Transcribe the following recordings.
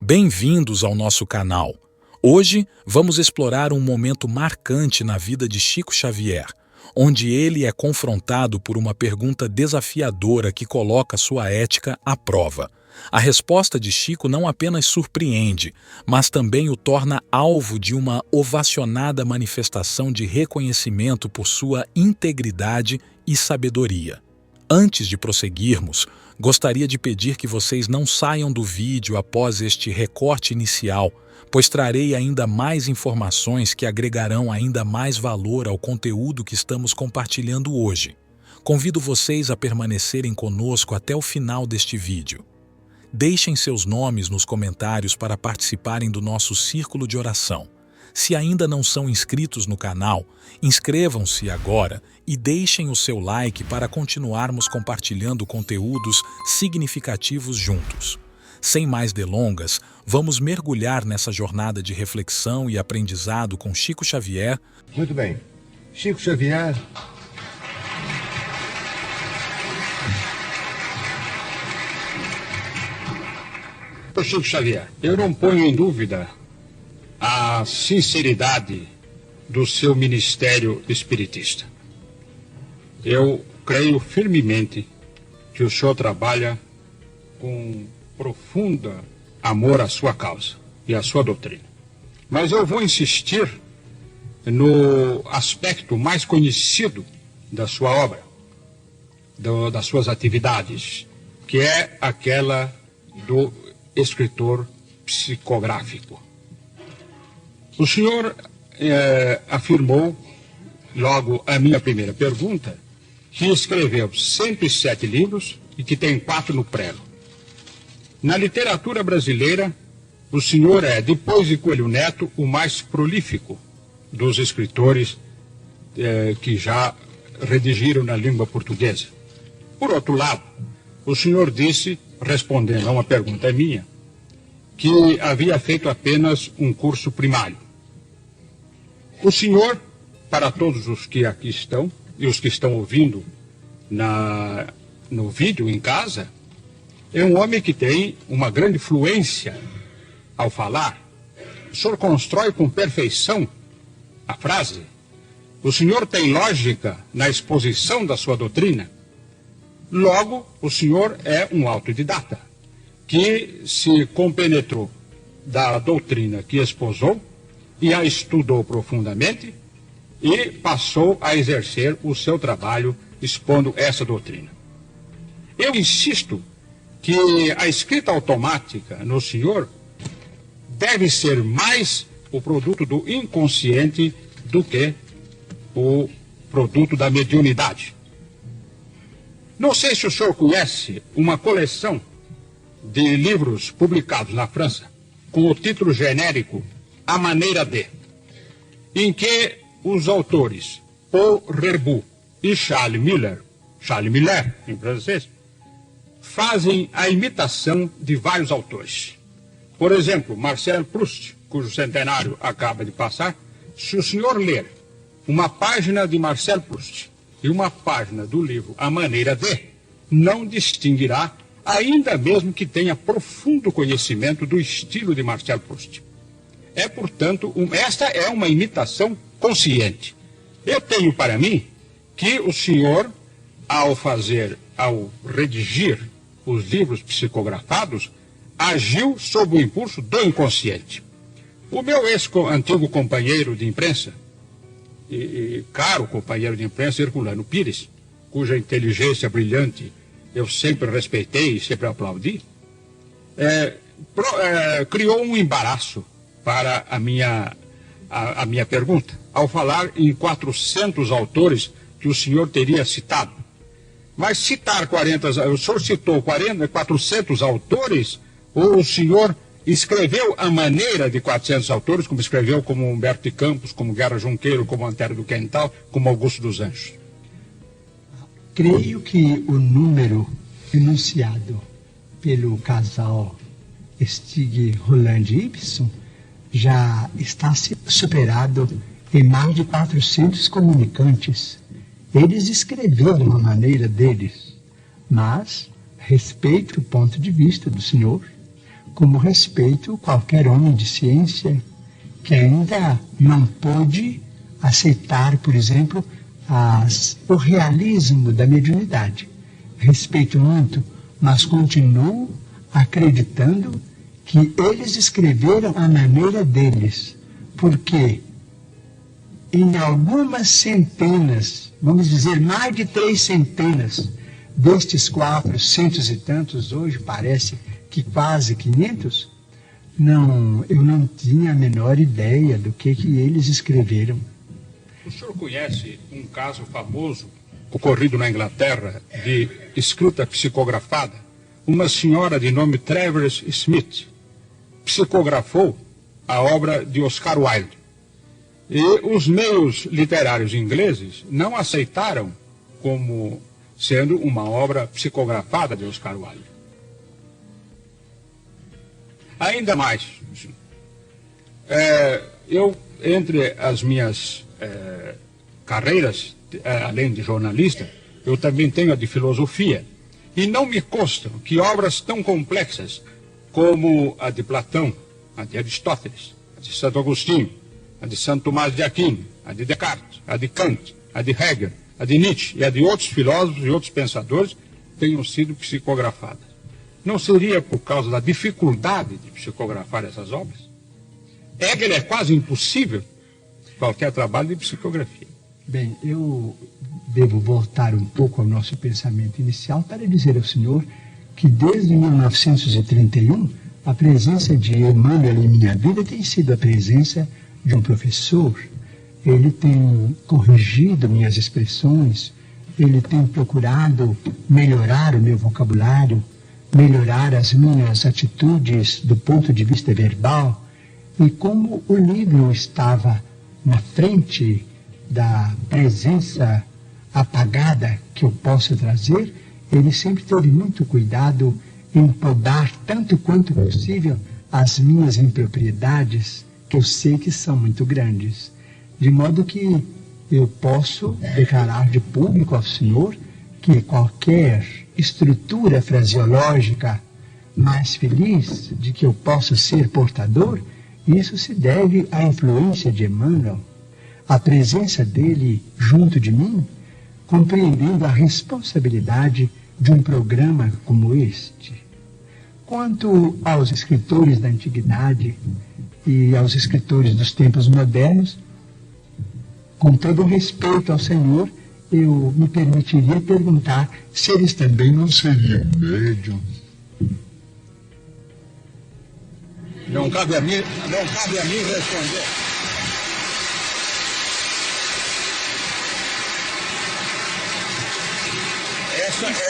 Bem-vindos ao nosso canal. Hoje vamos explorar um momento marcante na vida de Chico Xavier, onde ele é confrontado por uma pergunta desafiadora que coloca sua ética à prova. A resposta de Chico não apenas surpreende, mas também o torna alvo de uma ovacionada manifestação de reconhecimento por sua integridade e sabedoria. Antes de prosseguirmos, gostaria de pedir que vocês não saiam do vídeo após este recorte inicial, pois trarei ainda mais informações que agregarão ainda mais valor ao conteúdo que estamos compartilhando hoje. Convido vocês a permanecerem conosco até o final deste vídeo. Deixem seus nomes nos comentários para participarem do nosso círculo de oração. Se ainda não são inscritos no canal, inscrevam-se agora e deixem o seu like para continuarmos compartilhando conteúdos significativos juntos. Sem mais delongas, vamos mergulhar nessa jornada de reflexão e aprendizado com Chico Xavier. Muito bem. Chico Xavier Chico Xavier, eu não ponho em dúvida a sinceridade do seu ministério espiritista. Eu creio firmemente que o senhor trabalha com profundo amor à sua causa e à sua doutrina. Mas eu vou insistir no aspecto mais conhecido da sua obra, das suas atividades, que é aquela do escritor psicográfico. O senhor afirmou, logo a minha primeira pergunta, que escreveu 107 livros e que tem 4 no prelo. Na literatura brasileira, o senhor é, depois de Coelho Neto, o mais prolífico dos escritores que já redigiram na língua portuguesa. Por outro lado, o senhor disse, respondendo a uma pergunta minha, que havia feito apenas um curso primário. O senhor, para todos os que aqui estão, e os que estão ouvindo no vídeo em casa, é um homem que tem uma grande fluência ao falar. O senhor constrói com perfeição a frase. O senhor tem lógica na exposição da sua doutrina. Logo, o senhor é um autodidata, que se compenetrou da doutrina que esposou e a estudou profundamente e passou a exercer o seu trabalho expondo essa doutrina. Eu insisto que a escrita automática no senhor deve ser mais o produto do inconsciente do que o produto da mediunidade. Não sei se o senhor conhece uma coleção de livros publicados na França com o título genérico A Maneira de, em que os autores Paul Reboux e Charles Miller em francês, fazem a imitação de vários autores. Por exemplo, Marcel Proust, cujo centenário acaba de passar, se o senhor ler uma página de Marcel Proust e uma página do livro A Maneira de, não distinguirá, ainda mesmo que tenha profundo conhecimento do estilo de Marcel Proust. Portanto, esta é uma imitação consciente. Eu tenho para mim que o senhor, ao redigir os livros psicografados, agiu sob o impulso do inconsciente. O meu antigo companheiro de imprensa, e caro companheiro de imprensa, Herculano Pires, cuja inteligência brilhante eu sempre respeitei e sempre aplaudi, criou um embaraço para a minha pergunta, ao falar em 400 autores que o senhor teria citado. Mas citar 40, o senhor citou 400 autores, ou o senhor escreveu a maneira de 400 autores, como escreveu como Humberto de Campos, como Guerra Junqueiro, como Antero do Quental, como Augusto dos Anjos? Creio que o número enunciado pelo casal Stig, Roland e Ibsen já está superado em mais de 400 comunicantes. Eles escreveram a maneira deles, mas respeito o ponto de vista do senhor, como respeito qualquer homem de ciência que ainda não pôde aceitar, por exemplo, o realismo da mediunidade. Respeito muito, mas continuo acreditando que eles escreveram à maneira deles, porque em algumas centenas, vamos dizer mais de 300 destes 400 e tantos, hoje parece que quase 500, eu não tinha a menor ideia do que eles escreveram. O senhor conhece um caso famoso ocorrido na Inglaterra de escrita psicografada? Uma senhora de nome Travers Smith psicografou a obra de Oscar Wilde. E os meios literários ingleses não aceitaram como sendo uma obra psicografada de Oscar Wilde. Ainda mais, eu, entre as minhas carreiras, além de jornalista, eu também tenho a de filosofia. E não me constam que obras tão complexas como a de Platão, a de Aristóteles, a de Santo Agostinho, a de Santo Tomás de Aquino, a de Descartes, a de Kant, a de Hegel, a de Nietzsche e a de outros filósofos e outros pensadores tenham sido psicografadas. Não seria por causa da dificuldade de psicografar essas obras? Hegel é quase impossível qualquer trabalho de psicografia. Bem, eu devo voltar um pouco ao nosso pensamento inicial para dizer ao senhor que desde 1931 a presença de Emmanuel em minha vida tem sido a presença de um professor. Ele tem corrigido minhas expressões, ele tem procurado melhorar o meu vocabulário, melhorar as minhas atitudes do ponto de vista verbal. E como o livro estava na frente da presença apagada que eu posso trazer, ele sempre teve muito cuidado em podar tanto quanto possível as minhas impropriedades, que eu sei que são muito grandes. De modo que eu posso declarar de público ao senhor que qualquer estrutura fraseológica mais feliz de que eu possa ser portador, isso se deve à influência de Emmanuel, a presença dele junto de mim, compreendendo a responsabilidade de um programa como este. Quanto aos escritores da antiguidade e aos escritores dos tempos modernos, com todo o respeito ao Senhor, eu me permitiria perguntar se eles também não seriam médiums. Não cabe a mim responder.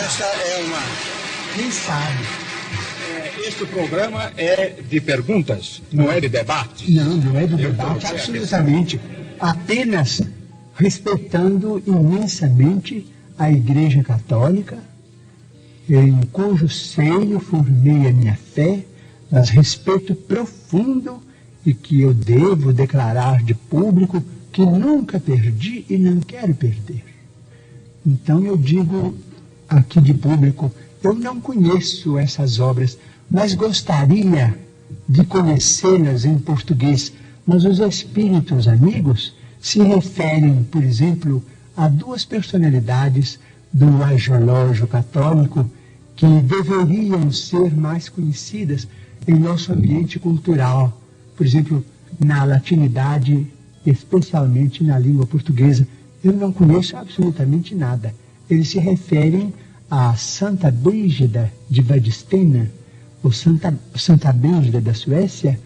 Essa é uma... Quem sabe? Este programa é de perguntas, não é de debate. Não é de debate, absolutamente. Apenas respeitando imensamente a Igreja Católica, em cujo seio formei a minha fé, mas respeito profundo e que eu devo declarar de público que nunca perdi e não quero perder. Então eu digo aqui de público, eu não conheço essas obras, mas gostaria de conhecê-las em português. Mas os espíritos amigos se referem, por exemplo, a duas personalidades do agiológio católico que deveriam ser mais conhecidas em nosso ambiente cultural. Por exemplo, na latinidade, especialmente na língua portuguesa, eu não conheço absolutamente nada. Eles se referem a Santa Brígida de Vadstena, ou Santa Brígida da Suécia,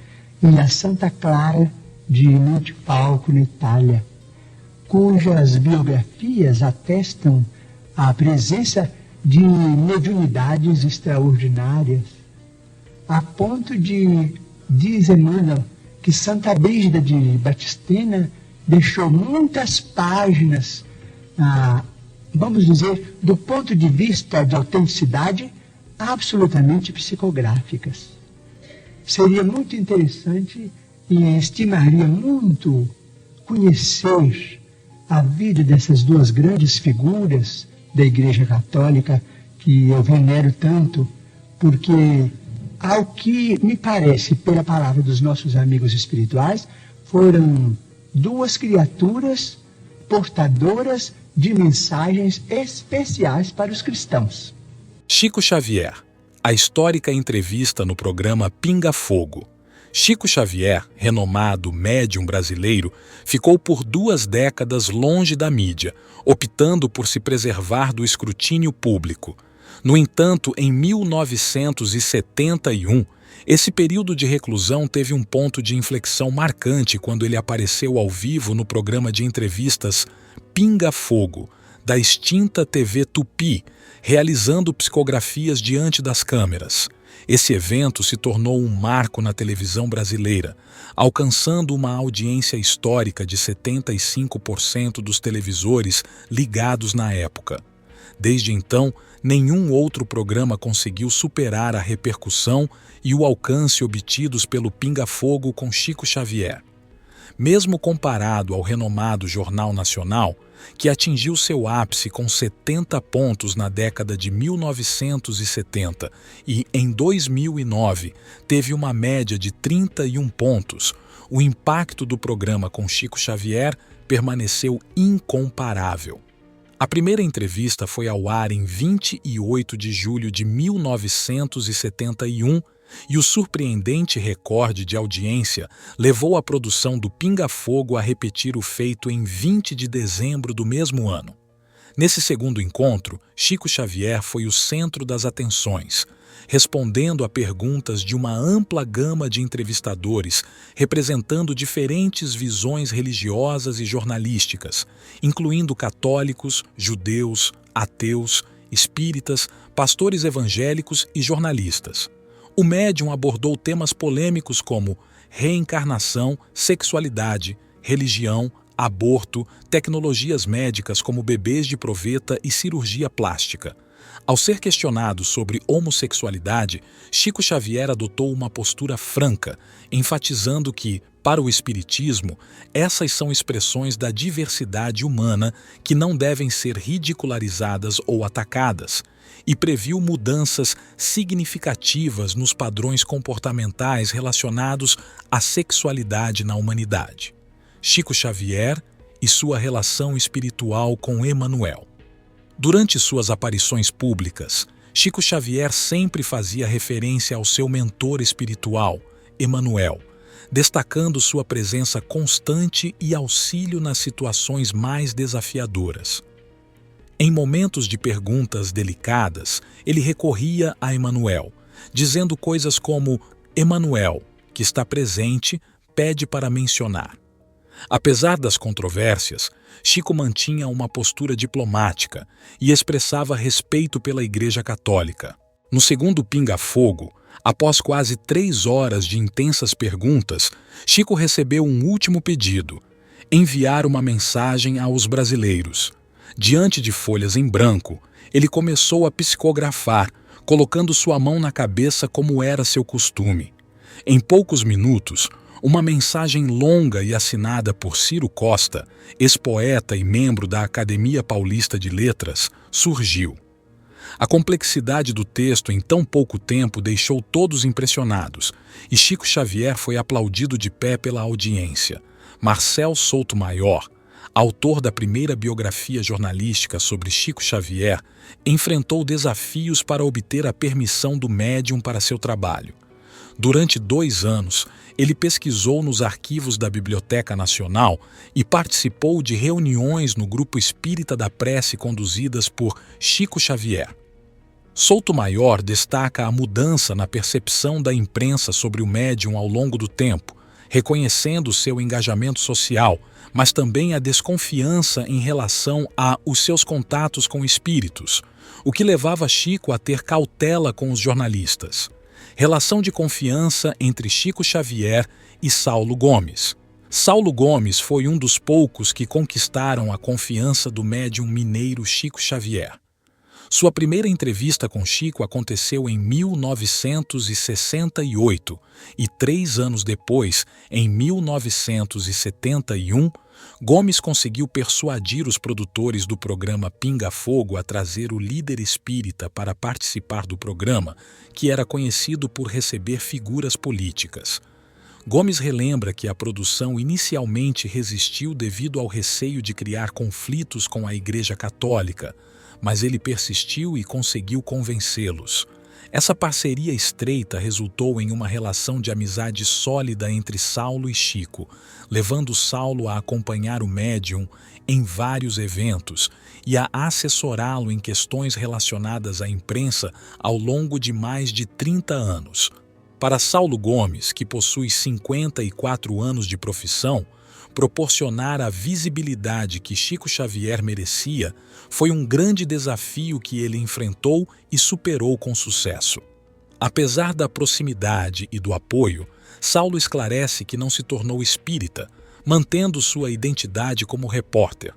e a Santa Clara de Montefalco, na Itália, cujas biografias atestam a presença de mediunidades extraordinárias, a ponto de, diz Emmanuel, que Santa Brígida de Vadstena deixou muitas páginas, vamos dizer, do ponto de vista de autenticidade, absolutamente psicográficas. Seria muito interessante e estimaria muito conhecer a vida dessas duas grandes figuras da Igreja Católica que eu venero tanto, porque ao que me parece, pela palavra dos nossos amigos espirituais, foram duas criaturas portadoras de mensagens especiais para os cristãos. Chico Xavier, a histórica entrevista no programa Pinga Fogo. Chico Xavier, renomado médium brasileiro, ficou por 2 décadas longe da mídia, optando por se preservar do escrutínio público. No entanto, em 1971, esse período de reclusão teve um ponto de inflexão marcante quando ele apareceu ao vivo no programa de entrevistas Pinga Fogo, da extinta TV Tupi, realizando psicografias diante das câmeras. Esse evento se tornou um marco na televisão brasileira, alcançando uma audiência histórica de 75% dos televisores ligados na época. Desde então, nenhum outro programa conseguiu superar a repercussão e o alcance obtidos pelo Pinga Fogo com Chico Xavier. Mesmo comparado ao renomado Jornal Nacional, que atingiu seu ápice com 70 pontos na década de 1970 e, em 2009, teve uma média de 31 pontos, o impacto do programa com Chico Xavier permaneceu incomparável. A primeira entrevista foi ao ar em 28 de julho de 1971 e o surpreendente recorde de audiência levou a produção do Pinga Fogo a repetir o feito em 20 de dezembro do mesmo ano. Nesse segundo encontro, Chico Xavier foi o centro das atenções, respondendo a perguntas de uma ampla gama de entrevistadores, representando diferentes visões religiosas e jornalísticas, incluindo católicos, judeus, ateus, espíritas, pastores evangélicos e jornalistas. O médium abordou temas polêmicos como reencarnação, sexualidade, religião, aborto, tecnologias médicas como bebês de proveta e cirurgia plástica. Ao ser questionado sobre homossexualidade, Chico Xavier adotou uma postura franca, enfatizando que, para o Espiritismo, essas são expressões da diversidade humana que não devem ser ridicularizadas ou atacadas, e previu mudanças significativas nos padrões comportamentais relacionados à sexualidade na humanidade. Chico Xavier e sua relação espiritual com Emmanuel. Durante suas aparições públicas, Chico Xavier sempre fazia referência ao seu mentor espiritual, Emmanuel, destacando sua presença constante e auxílio nas situações mais desafiadoras. Em momentos de perguntas delicadas, ele recorria a Emmanuel, dizendo coisas como: Emmanuel, que está presente, pede para mencionar. Apesar das controvérsias, Chico mantinha uma postura diplomática e expressava respeito pela Igreja Católica. No segundo Pinga Fogo, após quase 3 horas de intensas perguntas, Chico recebeu um último pedido: enviar uma mensagem aos brasileiros. Diante de folhas em branco, ele começou a psicografar, colocando sua mão na cabeça como era seu costume. Em poucos minutos, uma mensagem longa e assinada por Ciro Costa, ex-poeta e membro da Academia Paulista de Letras, surgiu. A complexidade do texto em tão pouco tempo deixou todos impressionados, e Chico Xavier foi aplaudido de pé pela audiência. Marcel Souto-Maior, autor da primeira biografia jornalística sobre Chico Xavier, enfrentou desafios para obter a permissão do médium para seu trabalho. Durante 2 anos, ele pesquisou nos arquivos da Biblioteca Nacional e participou de reuniões no Grupo Espírita da Prece conduzidas por Chico Xavier. Souto-Maior destaca a mudança na percepção da imprensa sobre o médium ao longo do tempo, reconhecendo seu engajamento social, mas também a desconfiança em relação aos seus contatos com espíritos, o que levava Chico a ter cautela com os jornalistas. Relação de confiança entre Chico Xavier e Saulo Gomes. Saulo Gomes foi um dos poucos que conquistaram a confiança do médium mineiro Chico Xavier. Sua primeira entrevista com Chico aconteceu em 1968 e 3 anos depois, em 1971, Gomes conseguiu persuadir os produtores do programa Pinga Fogo a trazer o líder espírita para participar do programa, que era conhecido por receber figuras políticas. Gomes relembra que a produção inicialmente resistiu devido ao receio de criar conflitos com a Igreja Católica, mas ele persistiu e conseguiu convencê-los. Essa parceria estreita resultou em uma relação de amizade sólida entre Saulo e Chico, levando Saulo a acompanhar o médium em vários eventos e a assessorá-lo em questões relacionadas à imprensa ao longo de mais de 30 anos. Para Saulo Gomes, que possui 54 anos de profissão, proporcionar a visibilidade que Chico Xavier merecia foi um grande desafio que ele enfrentou e superou com sucesso. Apesar da proximidade e do apoio, Saulo esclarece que não se tornou espírita, mantendo sua identidade como repórter.